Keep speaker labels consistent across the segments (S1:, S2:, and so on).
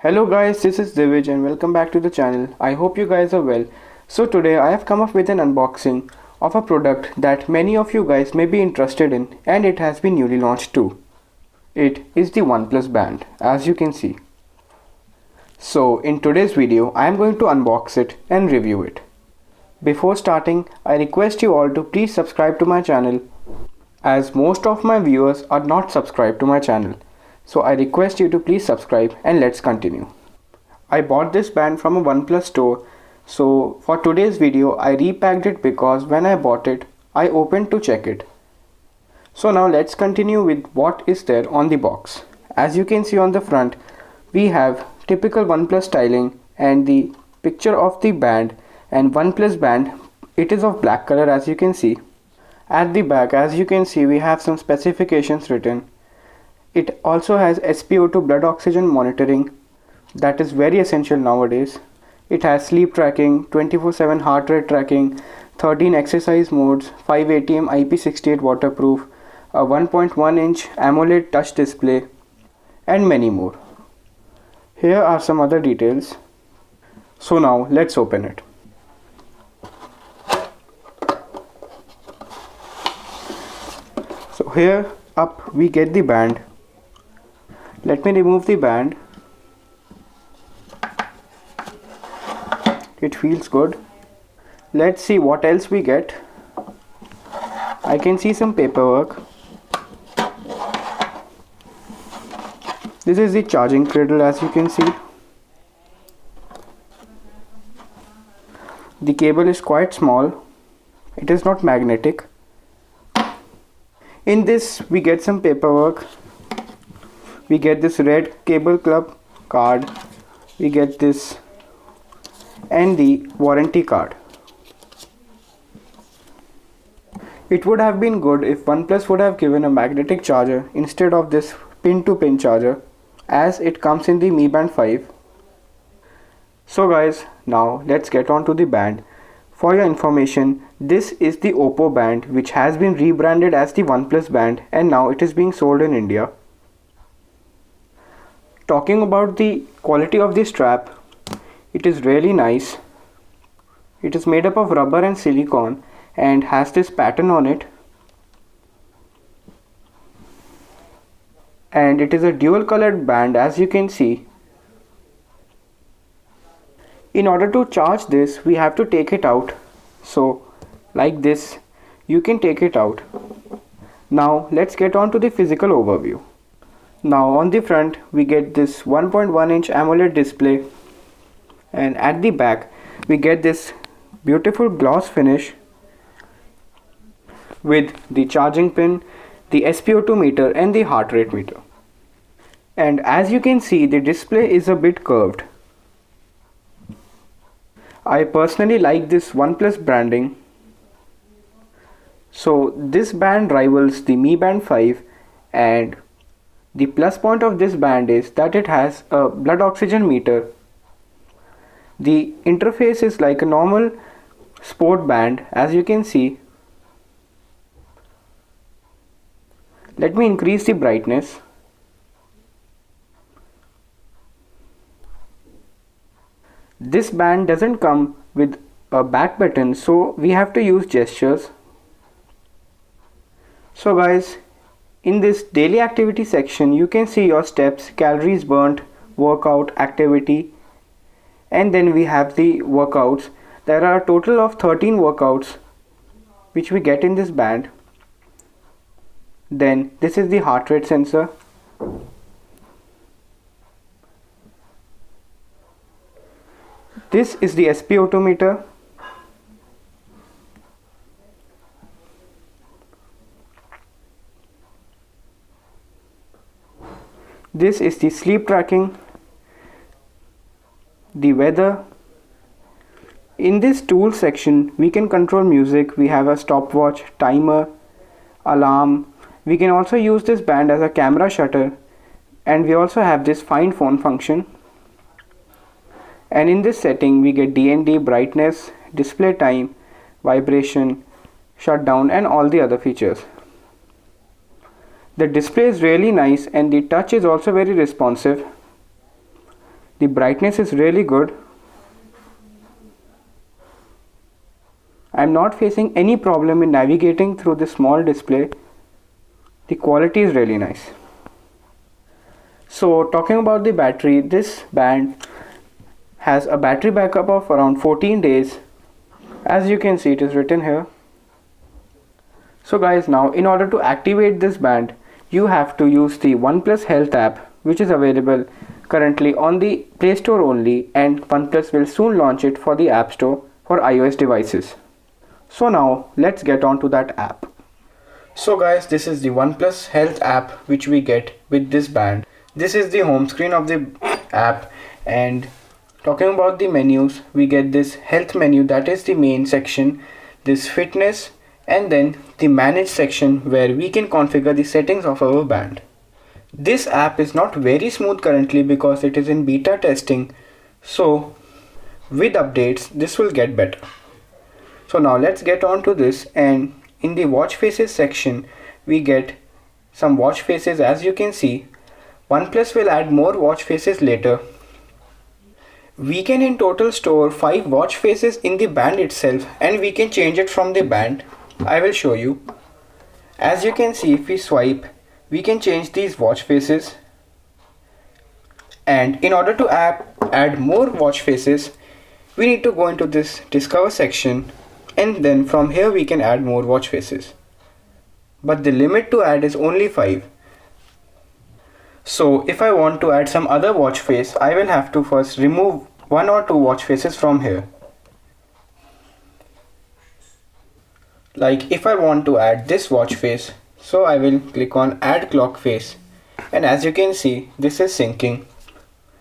S1: Hello guys, this is Divij and welcome back to the channel. I hope you guys are well. So today I have come up with an unboxing of a product that many of you guys may be interested in, and it has been newly launched too. It is the OnePlus Band, as you can see. So in today's video I am going to unbox it and review it. Before starting, I request you all to please subscribe to my channel, as most of my viewers are not subscribed to my channel. So I request you to please subscribe and let's continue. I bought this band from a OnePlus store. So for today's video I repacked it because when I bought it I opened to check it. So now let's continue with what is there on the box. As you can see on the front, we have typical OnePlus styling and the picture of the band and OnePlus band. It is of black color, as you can see. At the back, as you can see, we have some specifications written. It also has SpO2 blood oxygen monitoring, that is very essential nowadays. It has sleep tracking, 24/7 heart rate tracking, 13 exercise modes, 5 ATM IP68 waterproof, a 1.1-inch AMOLED touch display, and many more. Here are some other details. So now let's open it. So here up we get the band. Let me remove the band. It feels good. Let's see what else we get. I can see some paperwork. This is the charging cradle, as you can see. The cable is quite small. It is not magnetic. In this we get some paperwork. We get this red cable club card, we get this, and the warranty card. It would have been good if OnePlus would have given a magnetic charger instead of this pin-to-pin charger, as it comes in the Mi Band 5. So guys, now let's get on to the band. For your information, this is the Oppo band, which has been rebranded as the OnePlus band, and now it is being sold in India. Talking about the quality of the strap, it is really nice. It is made up of rubber and silicone and has this pattern on it. And it is a dual colored band, as you can see. In order to charge this, we have to take it out. So like this, you can take it out. Now let's get on to the physical overview. Now on the front we get this 1.1-inch AMOLED display, and at the back we get this beautiful gloss finish with the charging pin, the SpO2 meter, and the heart rate meter. And as you can see, the display is a bit curved. I personally like this OnePlus branding. So this band rivals the Mi Band 5, and the plus point of this band is that it has a blood oxygen meter. The interface is like a normal sport band, as you can see. Let me increase the brightness. This band doesn't come with a back button, so we have to use gestures. So guys, in this daily activity section, you can see your steps, calories burnt, workout, activity, and then we have the workouts. There are a total of 13 workouts which we get in this band. Then this is the heart rate sensor. This is the SpO2 meter. This is the sleep tracking, the weather. In this tool section, we can control music. We have a stopwatch, timer, alarm. We can also use this band as a camera shutter, and we also have this find phone function. And in this setting, we get DND, brightness, display time, vibration, shutdown, and all the other features. The display is really nice and the touch is also very responsive. The brightness is really good. I'm not facing any problem in navigating through this small display. The quality is really nice. So talking about the battery, this band has a battery backup of around 14 days. As you can see, it is written here. So guys, now in order to activate this band, you have to use the OnePlus Health App, which is available currently on the Play Store only, and OnePlus will soon launch it for the App Store for iOS devices. So now let's get on to that app. So guys, this is the OnePlus Health App which we get with this band. This is the home screen of the app, and talking about the menus, we get this health menu, that is the main section, this fitness, and then the manage section where we can configure the settings of our band. This app is not very smooth currently because it is in beta testing, so with updates this will get better. So now let's get on to this, and in the watch faces section we get some watch faces. As you can see, OnePlus will add more watch faces later. We can in total store 5 watch faces in the band itself, and we can change it from the band. I will show you. As you can see, if we swipe, we can change these watch faces. And in order to add more watch faces, we need to go into this discover section, and then from here we can add more watch faces. But the limit to add is only 5. So if I want to add some other watch face, I will have to first remove 1 or 2 watch faces from here. Like if I want to add this watch face, so I will click on add clock face, and as you can see, this is syncing.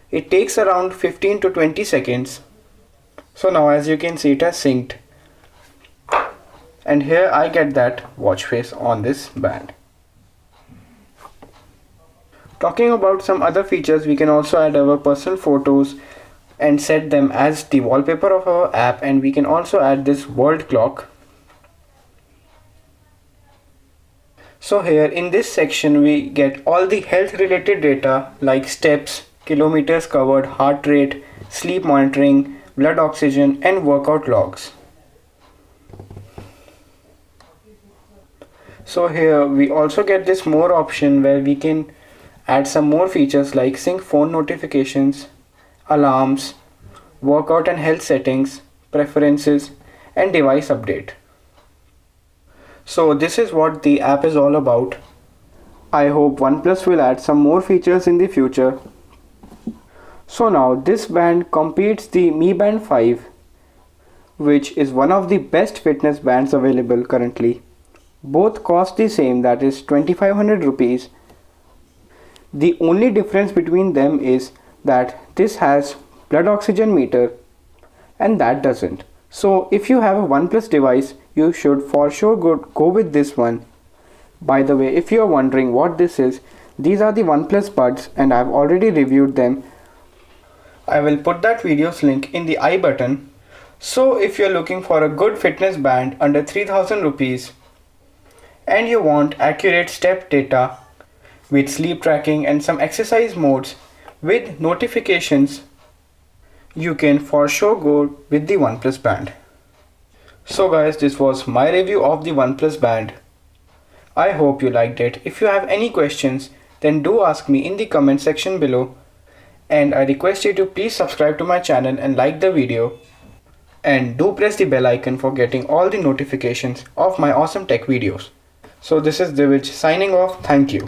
S1: It takes around 15 to 20 seconds. So now as you can see, it has synced, and here I get that watch face on this band. Talking about some other features, we can also add our personal photos and set them as the wallpaper of our app, and we can also add this world clock. So here in this section we get all the health related data like steps, kilometers covered, heart rate, sleep monitoring, blood oxygen, and workout logs. So here we also get this more option where we can add some more features like sync phone notifications, alarms, workout and health settings, preferences, and device update. So this is what the app is all about. I hope OnePlus will add some more features in the future. So now this band competes the Mi Band 5, which is one of the best fitness bands available currently. Both cost the same, that is 2500 rupees. The only difference between them is that this has blood oxygen meter and that doesn't. So if you have a OnePlus device, you should for sure go with this one. By the way, if you are wondering what this is, these are the OnePlus buds, and I've already reviewed them. I will put that video's link in the I button. So if you're looking for a good fitness band under 3000 rupees and you want accurate step data with sleep tracking and some exercise modes with notifications, you can for sure go with the OnePlus band. So guys, this was my review of the OnePlus band. I hope you liked it. If you have any questions, then do ask me in the comment section below. And I request you to please subscribe to my channel and like the video. And do press the bell icon for getting all the notifications of my awesome tech videos. So this is Divij signing off. Thank you.